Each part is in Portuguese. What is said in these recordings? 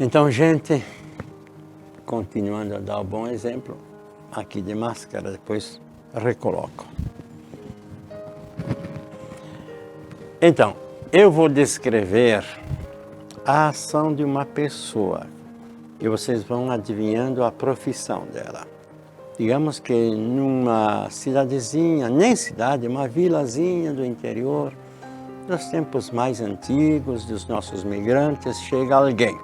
Então, gente, continuando a dar um bom exemplo, aqui de máscara, depois recoloco. Então, eu vou descrever a ação de uma pessoa e vocês vão adivinhando a profissão dela. Digamos que numa cidadezinha, nem cidade, uma vilazinha do interior, nos tempos mais antigos dos nossos migrantes, chega alguém.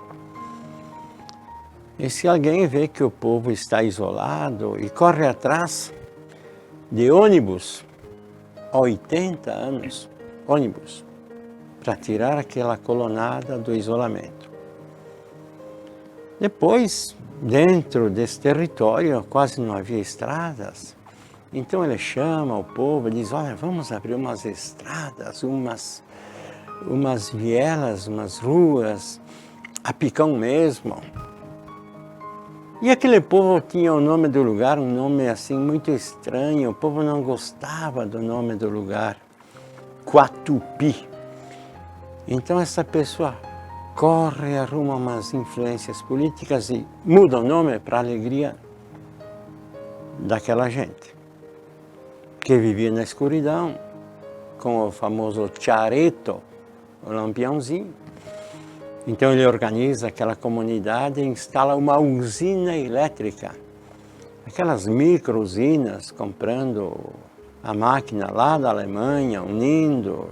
Esse alguém vê que o povo está isolado e corre atrás de ônibus, 80 anos, ônibus, para tirar aquela colonada do isolamento. Depois, dentro desse território, quase não havia estradas. Então ele chama o povo e diz, olha, vamos abrir umas estradas, umas vielas, umas ruas, a picão mesmo. E aquele povo tinha o nome do lugar, um nome assim muito estranho, o povo não gostava do nome do lugar, Quatupi. Então essa pessoa corre, arruma umas influências políticas e muda o nome para a alegria daquela gente que vivia na escuridão, com o famoso chareto, o lampiãozinho. Então ele organiza aquela comunidade e instala uma usina elétrica, aquelas micro-usinas, comprando a máquina lá da Alemanha, unindo,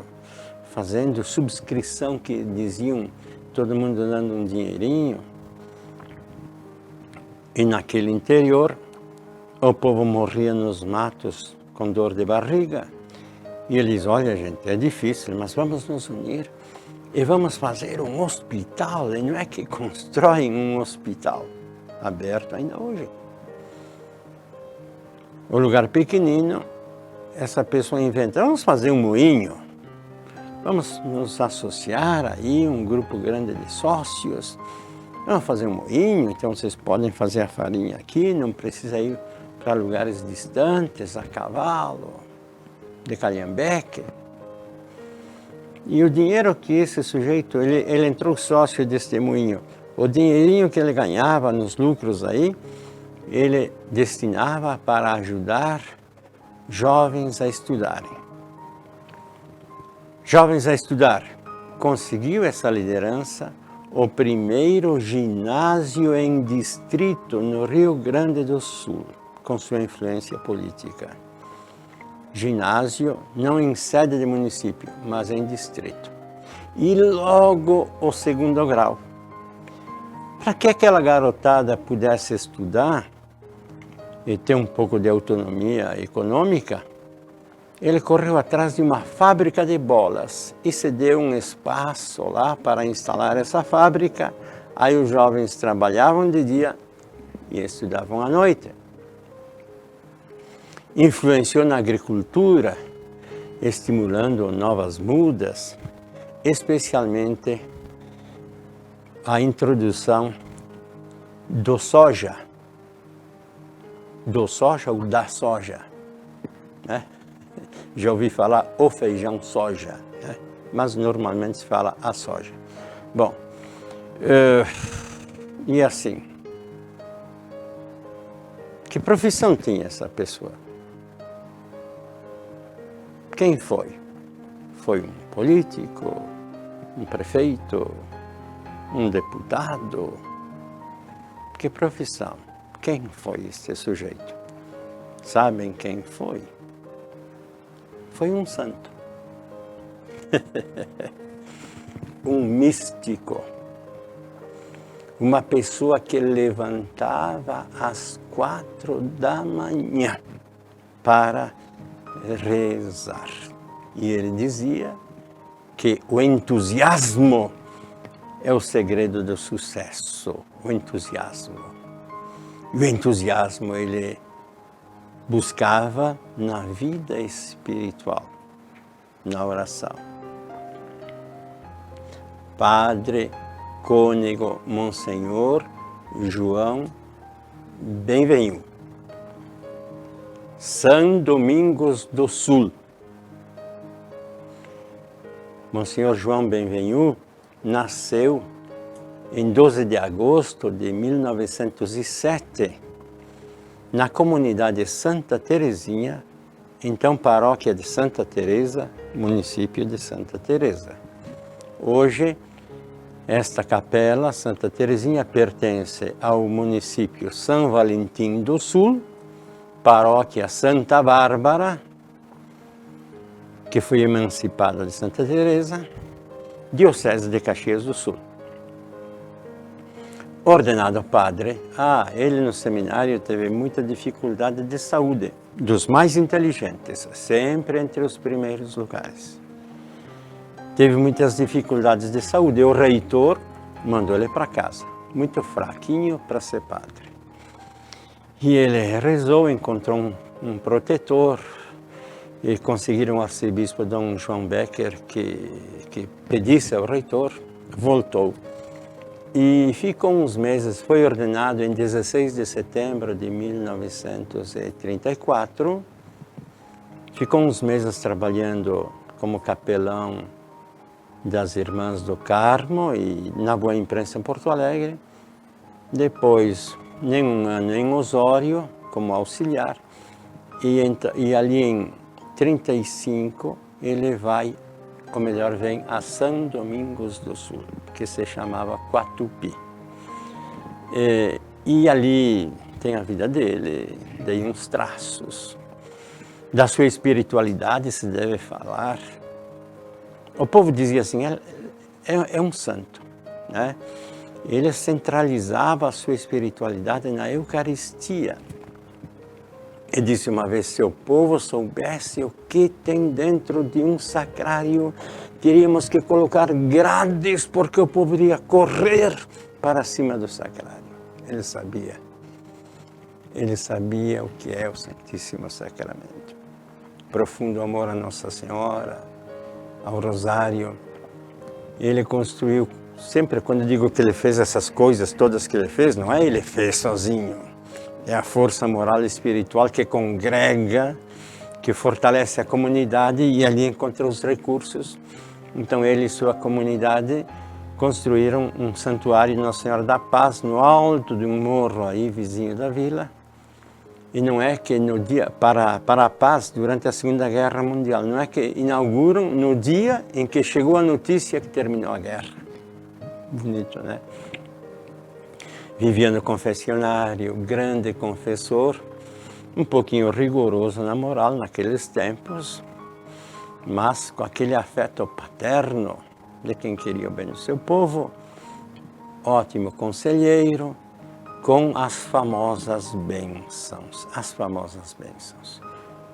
fazendo subscrição que diziam, todo mundo dando um dinheirinho. E naquele interior, o povo morria nos matos com dor de barriga. E eles, olha gente, é difícil, mas vamos nos unir e vamos fazer um hospital. E não é que constroem um hospital aberto ainda hoje. O lugar pequenino, essa pessoa inventa, vamos fazer um moinho. Vamos nos associar aí, um grupo grande de sócios. Vamos fazer um moinho, então vocês podem fazer a farinha aqui, não precisa ir para lugares distantes, a cavalo, de calhambeque. E o dinheiro que esse sujeito, ele entrou sócio desse moinho, o dinheirinho que ele ganhava nos lucros aí, ele destinava para ajudar jovens a estudarem. Jovens a estudar. Conseguiu essa liderança o primeiro ginásio em distrito no Rio Grande do Sul, com sua influência política. Ginásio não em sede de município, mas em distrito. E logo o segundo grau. Para que aquela garotada pudesse estudar e ter um pouco de autonomia econômica, ele correu atrás de uma fábrica de bolas e se deu um espaço lá para instalar essa fábrica. Aí os jovens trabalhavam de dia e estudavam à noite. Influenciou na agricultura, estimulando novas mudas, especialmente a introdução do soja ou da soja, né? Já ouvi falar o feijão soja, né? Mas normalmente se fala a soja. Bom, e assim, que profissão tinha essa pessoa? Quem foi? Foi um político, um prefeito, um deputado? Que profissão? Quem foi esse sujeito? Sabem quem foi? Foi um santo. Um místico. Uma pessoa que levantava às 4 da manhã para rezar. E ele dizia que o entusiasmo é o segredo do sucesso. O entusiasmo. E o entusiasmo ele buscava na vida espiritual, na oração. Padre Cônego Monsenhor João Benvenu, São Domingos do Sul. Monsenhor João Benvenu nasceu em 12 de agosto de 1907, na comunidade Santa Terezinha, então paróquia de Santa Teresa, município de Santa Teresa. Hoje, esta capela, Santa Terezinha, pertence ao município São Valentim do Sul, paróquia Santa Bárbara, que foi emancipada de Santa Teresa, diocese de Caxias do Sul. Ordenado padre, ele no seminário teve muita dificuldade de saúde, dos mais inteligentes, sempre entre os primeiros lugares. Teve muitas dificuldades de saúde, o reitor mandou ele para casa, muito fraquinho para ser padre. E ele rezou, encontrou um protetor, e conseguiram o arcebispo Dom João Becker que pedisse ao reitor, voltou. E ficou uns meses, foi ordenado em 16 de setembro de 1934, ficou uns meses trabalhando como capelão das Irmãs do Carmo e na Boa Imprensa em Porto Alegre, depois nem um ano em Osório como auxiliar, e ali em 35 ele vai, ou melhor, vem a São Domingos do Sul, que se chamava Quatupi. E ali tem a vida dele, dei uns traços. Da sua espiritualidade se deve falar. O povo dizia assim, é um santo, né? Ele centralizava a sua espiritualidade na Eucaristia. E disse uma vez, se o povo soubesse o que tem dentro de um sacrário, teríamos que colocar grades, porque o povo iria correr para cima do sacrário. Ele sabia o que é o Santíssimo Sacramento. Profundo amor a Nossa Senhora, ao Rosário. Ele construiu, sempre quando digo que ele fez essas coisas todas que ele fez, não é ele fez sozinho. É a força moral e espiritual que congrega, que fortalece a comunidade e ali encontra os recursos. Então ele e sua comunidade construíram um santuário de Nossa Senhora da Paz no alto de um morro aí vizinho da vila. E não é que no dia, para a paz durante a Segunda Guerra Mundial, não é que inauguram no dia em que chegou a notícia que terminou a guerra. Bonito, né? Vivia no confessionário, grande confessor, um pouquinho rigoroso na moral naqueles tempos, mas com aquele afeto paterno de quem queria o bem do seu povo, ótimo conselheiro, com as famosas bênçãos,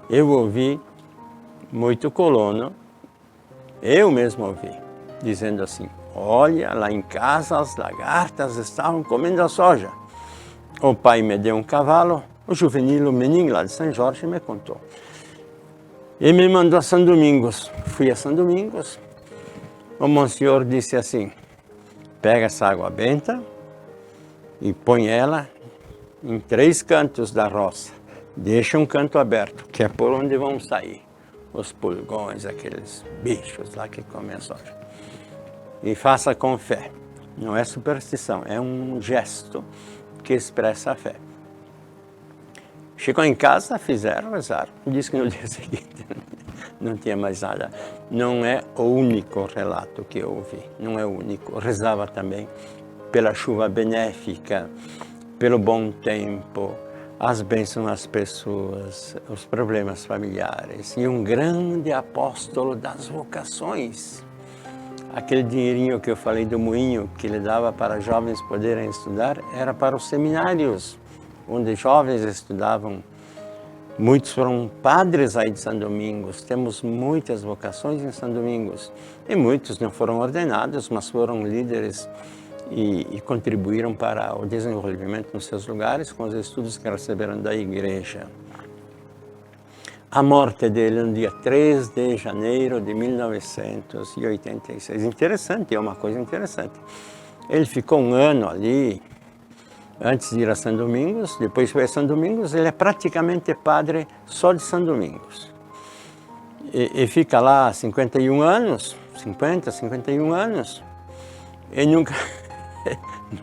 Eu ouvi muito colono, eu mesmo ouvi, dizendo assim, olha, lá em casa as lagartas estavam comendo a soja. O pai me deu um cavalo, o juvenil, o menino lá de São Jorge, me contou. E me mandou a São Domingos. Fui a São Domingos, o monsenhor disse assim, pega essa água benta e põe ela em 3 cantos da roça. Deixa um canto aberto, que é por onde vão sair os pulgões, aqueles bichos lá que comem a soja. E faça com fé. Não é superstição, é um gesto que expressa a fé. Chegou em casa, fizeram, rezaram. Disse que no dia seguinte não tinha mais nada. Não é o único relato que eu ouvi, não é o único. Rezava também pela chuva benéfica, pelo bom tempo, as bênçãos às pessoas, os problemas familiares. E um grande apóstolo das vocações. Aquele dinheirinho que eu falei do moinho, que ele dava para jovens poderem estudar, era para os seminários, onde jovens estudavam. Muitos foram padres aí de São Domingos, temos muitas vocações em São Domingos. E muitos não foram ordenados, mas foram líderes e contribuíram para o desenvolvimento nos seus lugares com os estudos que receberam da igreja. A morte dele no dia 3 de janeiro de 1986. Interessante, é uma coisa interessante. Ele ficou um ano ali, antes de ir a São Domingos, depois foi a São Domingos, ele é praticamente padre só de São Domingos. E fica lá 51 anos, 50, 51 anos, e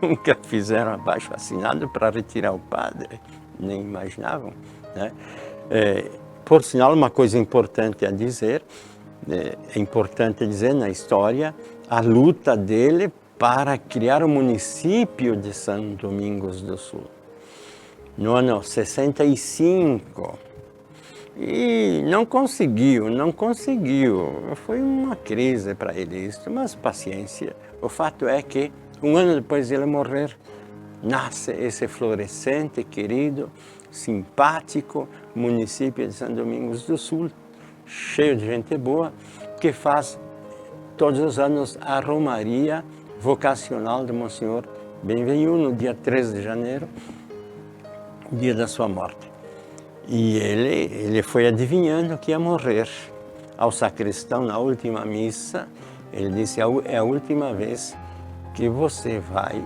nunca fizeram abaixo-assinado para retirar o padre, nem imaginavam, né? Por sinal, uma coisa importante a dizer, é importante dizer na história, a luta dele para criar o município de São Domingos do Sul, no ano 65. E não conseguiu. Foi uma crise para ele isso, mas paciência. O fato é que, um ano depois de ele morrer, nasce esse florescente, querido, simpático município de São Domingos do Sul, cheio de gente boa, que faz todos os anos a romaria vocacional de Monsenhor Benvenu, no dia 13 de janeiro, dia da sua morte. E ele foi adivinhando que ia morrer. Ao sacristão, na última missa, ele disse: é a última vez que você vai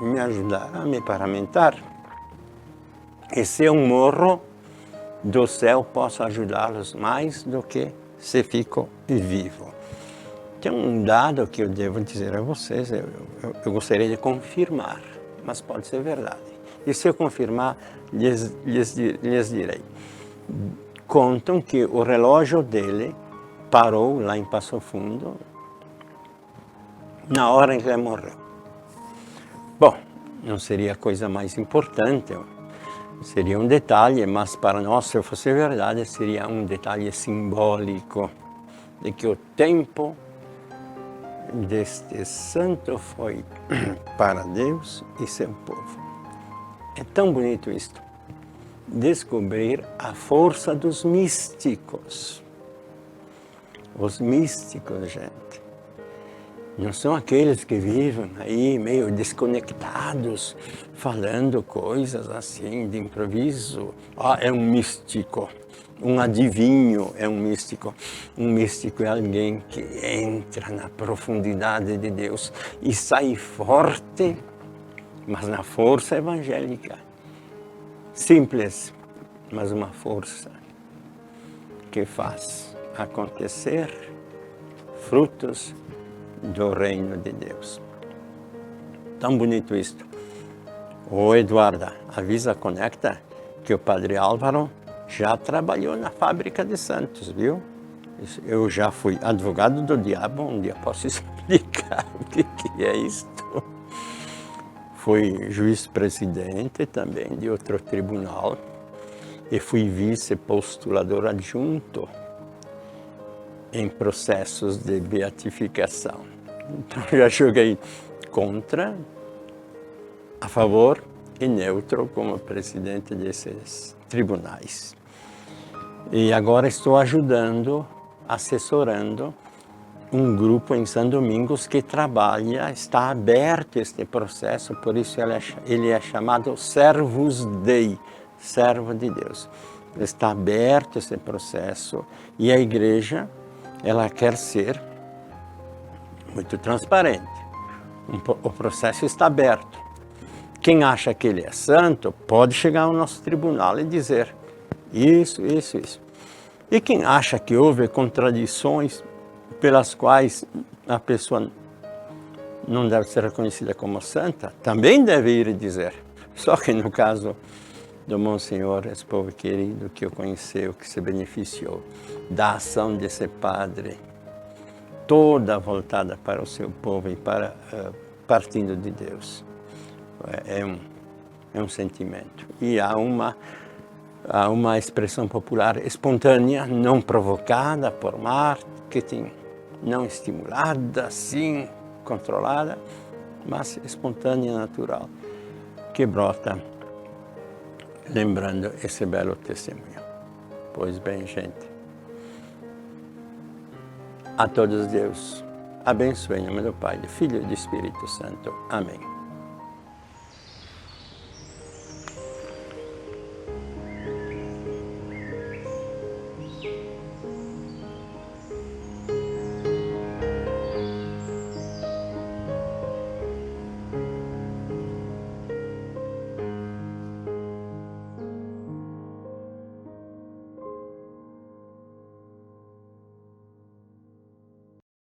me ajudar a me paramentar. E se eu morro, do céu posso ajudá-los mais do que se fico vivo. Tem um dado que eu devo dizer a vocês, eu gostaria de confirmar, mas pode ser verdade. E se eu confirmar, lhes direi. Contam que o relógio dele parou lá em Passo Fundo na hora em que ele morreu. Bom, não seria a coisa mais importante, seria um detalhe, mas para nós, se fosse verdade, seria um detalhe simbólico de que o tempo deste santo foi para Deus e seu povo. É tão bonito isto, descobrir a força dos místicos. Os místicos, gente, não são aqueles que vivem aí meio desconectados, falando coisas assim de improviso. Ah, é um místico. Um adivinho é um místico. Um místico é alguém que entra na profundidade de Deus e sai forte, mas na força evangélica. Simples, mas uma força que faz acontecer frutos do reino de Deus. Tão bonito isto. Ô Eduarda, avisa a Conecta que o Padre Álvaro já trabalhou na fábrica de Santos, viu? Eu já fui advogado do diabo, um dia posso explicar o que é isto. Fui juiz-presidente também de outro tribunal e fui vice-postulador adjunto em processos de beatificação. Então já joguei contra, a favor e neutro como presidente desses tribunais. E agora estou ajudando, assessorando um grupo em São Domingos que trabalha, está aberto este processo, por isso ele é chamado Servus Dei, servo de Deus. Está aberto esse processo e a igreja, ela quer ser muito transparente. O processo está aberto. Quem acha que ele é santo pode chegar ao nosso tribunal e dizer isso. E quem acha que houve contradições pelas quais a pessoa não deve ser reconhecida como santa, também deve ir dizer. Só que no caso do Monsenhor, esse povo querido que o conheceu, que se beneficiou da ação desse padre, toda voltada para o seu povo e para partindo de Deus. É um sentimento. E há uma expressão popular espontânea, não provocada por marketing, não estimulada, sim, controlada, mas espontânea, natural, que brota lembrando esse belo testemunho. Pois bem, gente, a todos Deus abençoe em nome do Pai, do Filho e do Espírito Santo. Amém.